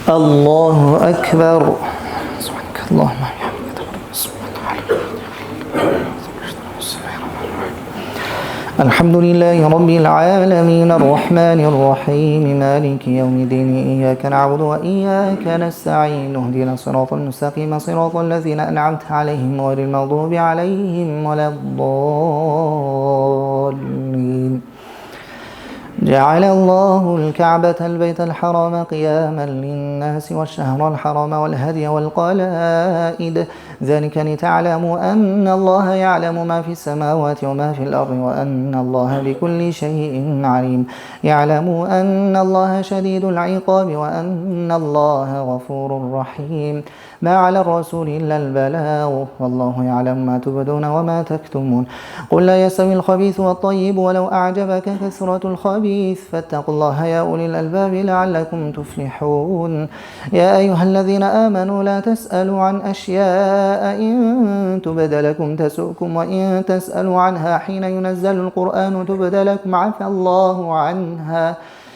الله أكبر. سبحانك اللهم وبحمدك. الحمد لله رب العالمين الرحمن الرحيم مالك يوم الدين إياك نعبد وإياك نستعين اهدنا الصراط المستقيم صراط الذين أنعمت عليهم غير المغضوب عليهم ولا الضالين. جعل الله الكعبة البيت الحرام قياما للناس والشهر الحرام والهدي والقلائد ذلك لتعلموا أن الله يعلم ما في السماوات وما في الأرض وأن الله بكل شيء عليم. يعلموا أن الله شديد العقاب وأن الله غفور رحيم. ما على الرسول إلا البلاغ والله يعلم ما تبدون وما تكتمون. قل لا يستوي الخبيث والطيب ولو أعجبك كثرة الخبيث فاتقوا الله يا أولي الألباب لعلكم تفلحون. يا أيها الذين آمنوا لا تسألوا عن أشياء إن تبد لكم تسؤكم وإن تسألوا عنها حين ينزل القرآن تبد لكم عفى الله عنها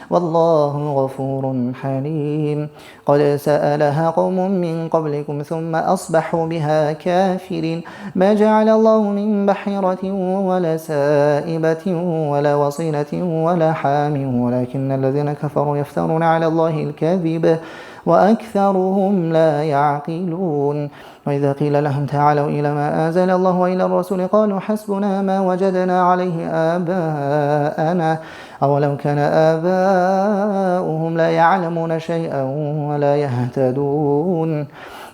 والله غفور حليم. قد سألها قوم من قبلكم ثم أصبحوا بها كافرين. ما جعل الله من بحيرة ولا سائبة ولا وصيلة ولا حام ولكن الذين كفروا يفترون على الله الكذب وأكثرهم لا يعقلون. وإذا قيل لهم تعالوا إلى ما أنزل الله وإلى الرسول قالوا حسبنا ما وجدنا عليه آباءنا أولو كان آباؤهم لا يعلمون شيئا ولا يهتدون.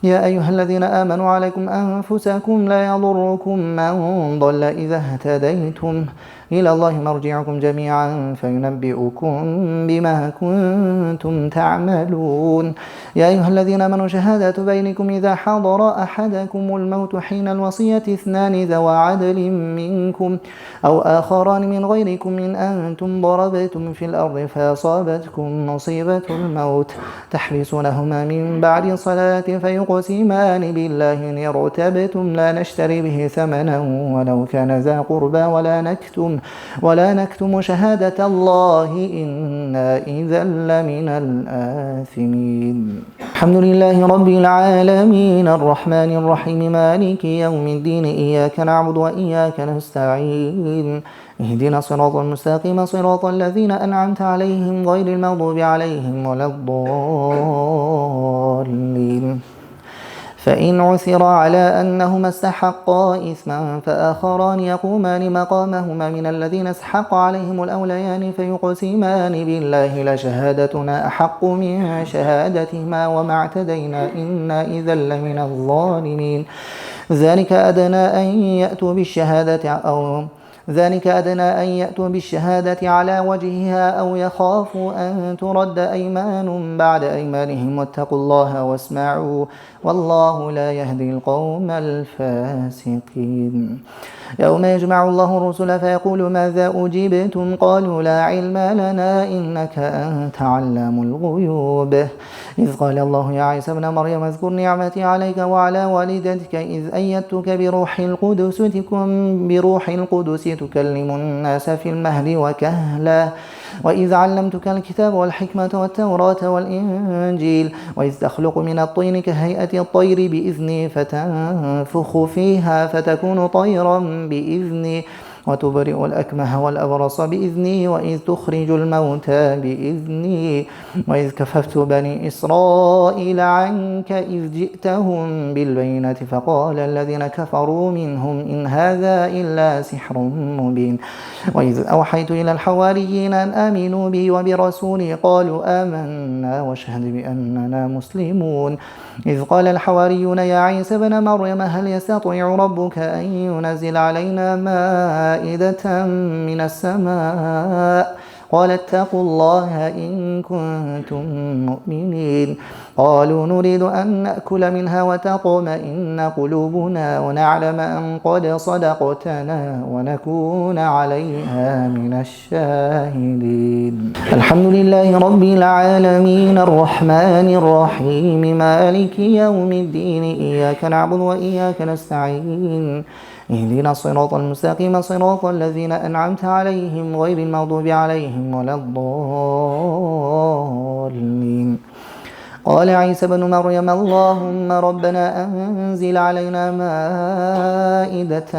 يا أيها الذين آمنوا عليكم أنفسكم لا يضركم من ضل إذا اهتديتم إلى الله مرجعكم جميعا فينبئكم بما كنتم تعملون. يا أيها الذين آمنوا شهادة بينكم إذا حضر أحدكم الموت حين الوصية اثنان ذوى عدل منكم أو آخران من غيركم إن أنتم ضربتم في الأرض فأصابتكم مصيبة الموت تحبسونهما من بعد الصلاة فيقسمان بالله إن ارتبتم لا نشتري به ثمنا ولو كان ذا قربى ولا نكتم شهادة الله إنا إذا لمن الآثمين. الحمد لله رب العالمين الرحمن الرحيم مالك يوم الدين إياك نعبد وإياك نستعين اهدنا الصراط المستقيم صراط الذين أنعمت عليهم غير المغضوب عليهم ولا الضالين. فإن عثر على أنهما استحقا إثما فآخران يقومان مقامهما من الذين استحق عليهم الأوليان فيقسمان بالله لشهادتنا أحق من شهادتهما وما اعتدينا إنا إذا لمن الظالمين. ذلك أدنى أن يأتوا بالشهادة على وجهها أو يخافوا أن ترد أيمان بعد أيمانهم واتقوا الله واسمعوا والله لا يهدي القوم الفاسقين. يوم يجمع الله الرسل فيقول ماذا أجبتم قالوا لا علم لنا إنك أنت علام الغيوب. إذ قال الله يا عيسى ابن مريم اذكر نعمتي عليك وعلى والدتك إذ أيدتك بروح القدس تكلم الناس في المهد وكهلا وإذ علمتك الكتاب والحكمة والتوراة والإنجيل وإذ تخلق من الطين كهيئة الطير بإذني فتنفخ فيها فتكون طيرا بإذني وتبرئ الأكمه والأبرص بإذني وإذ تخرج الموتى بإذني وإذ كففت بني إسرائيل عنك إذ جئتهم بالبينة فقال الذين كفروا منهم إن هذا إلا سحر مبين. وإذ أوحيت إلى الحواريين أن آمنوا بي وبرسولي قالوا آمنا واشهد بأننا مسلمون. إذ قال الحواريون يا عيسى بن مريم هل يستطيع ربك أن ينزل علينا مائدة من السماء قال اتقوا الله إن كنتم مؤمنين. قالوا نريد أن نأكل منها وتطمئن قلوبنا ونعلم أن قد صدقتنا ونكون عليها من الشاهدين. الحمد لله رب العالمين الرحمن الرحيم مالك يوم الدين إياك نعبد وإياك نستعين اهدنا الصراط المستقيم صراط الذين أنعمت عليهم غير المغضوب عليهم ولا الضالين. قال عيسى بن مريم اللهم ربنا أنزل علينا مائدة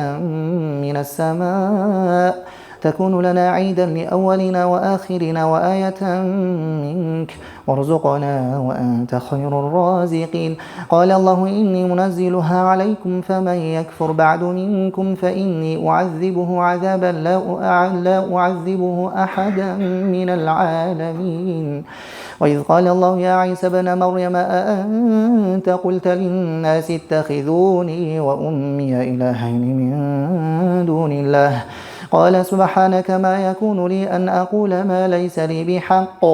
من السماء تكون لنا عيدا لأولنا وآخرنا وآية منك وارزقنا وأنت خير الرازقين. قال الله إني منزلها عليكم فمن يكفر بعد منكم فإني أعذبه عذابا لا أعذبه أحدا من العالمين. وإذ قال الله يا عيسى بن مريم أأنت قلت للناس اتخذوني وأمي إلهين من دون الله قال سبحانك ما يكون لي أن أقول ما ليس لي بحق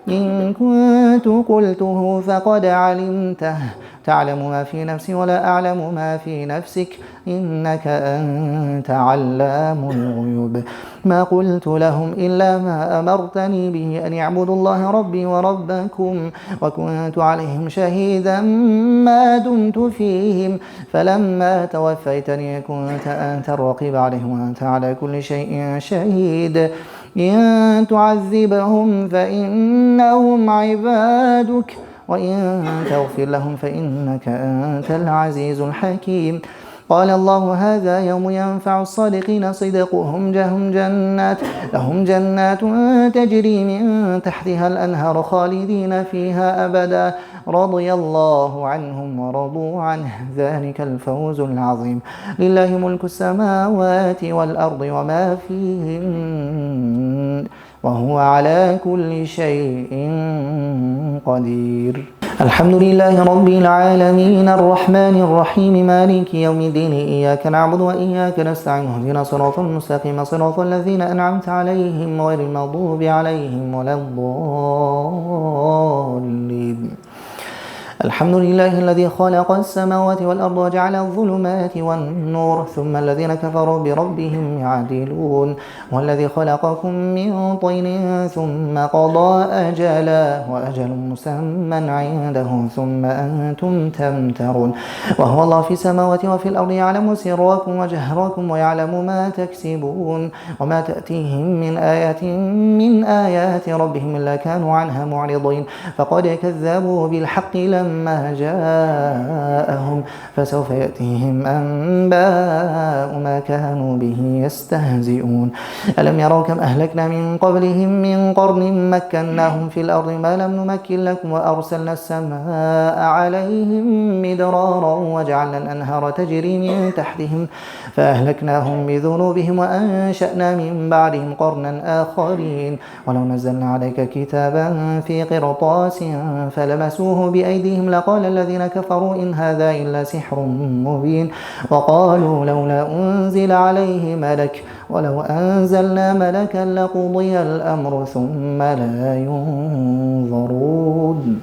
إن كنت قلته فقد علمته تعلم ما في نفسي ولا أعلم ما في نفسك إنك أنت علام الغيوب. ما قلت لهم إلا ما أمرتني به أن يعبدوا الله ربي وربكم وكنت عليهم شهيدا ما دمت فيهم فلما توفيتني كنت أنت الرقيب عليهم وأنت على كل شيء شهيد. إن تعذبهم فإنهم عبادك وإن تغفر لهم فإنك أنت العزيز الحكيم. قال الله هذا يوم ينفع الصادقين صدقهم لهم جنات تجري من تحتها الأنهار خالدين فيها أبدا رضي الله عنهم ورضوا عنه ذلك الفوز العظيم. لله ملك السماوات والأرض وما فيهن وهو على كل شيء قدير. الحمد لله رب العالمين الرحمن الرحيم مالك يوم الدين إياك نعبد وإياك نستعين اهدنا الصراط المستقيم صراط الذين أنعمت عليهم غير المغضوب عليهم ولا الضالين. الحمد لله الذي خلق السماوات والأرض وجعل الظلمات والنور ثم الذين كفروا بربهم يعدلون. والذي خلقكم من طين ثم قضى أجلا وأجل مسمى عنده ثم أنتم تمترون. وهو الله في السماوات وفي الأرض يعلم سركم وجهركم ويعلم ما تكسبون وما تأتيهم من آية من آيات ربهم إلا كانوا عنها معرضين. فقد كذبوا بالحق لما جاءهم فسوف يأتيهم أنباء ما كانوا به يستهزئون. ألم يروا كم أهلكنا من قبلهم من قرن مكناهم في الأرض ما لم نمكن لكم وأرسلنا السماء عليهم مدرارا وجعلنا الأنهار تجري من تحتهم فأهلكناهم بذنوبهم وأنشأنا من بعدهم قرنا آخرين. ولو نزلنا عليك كتابا في قرطاس فلمسوه بأيديهم لقال الذين كفروا إن هذا إلا سحر مبين. وقالوا لولا أنزل عليه ملك ولو أنزلنا ملكا لقضي الأمر ثم لا ينظرون.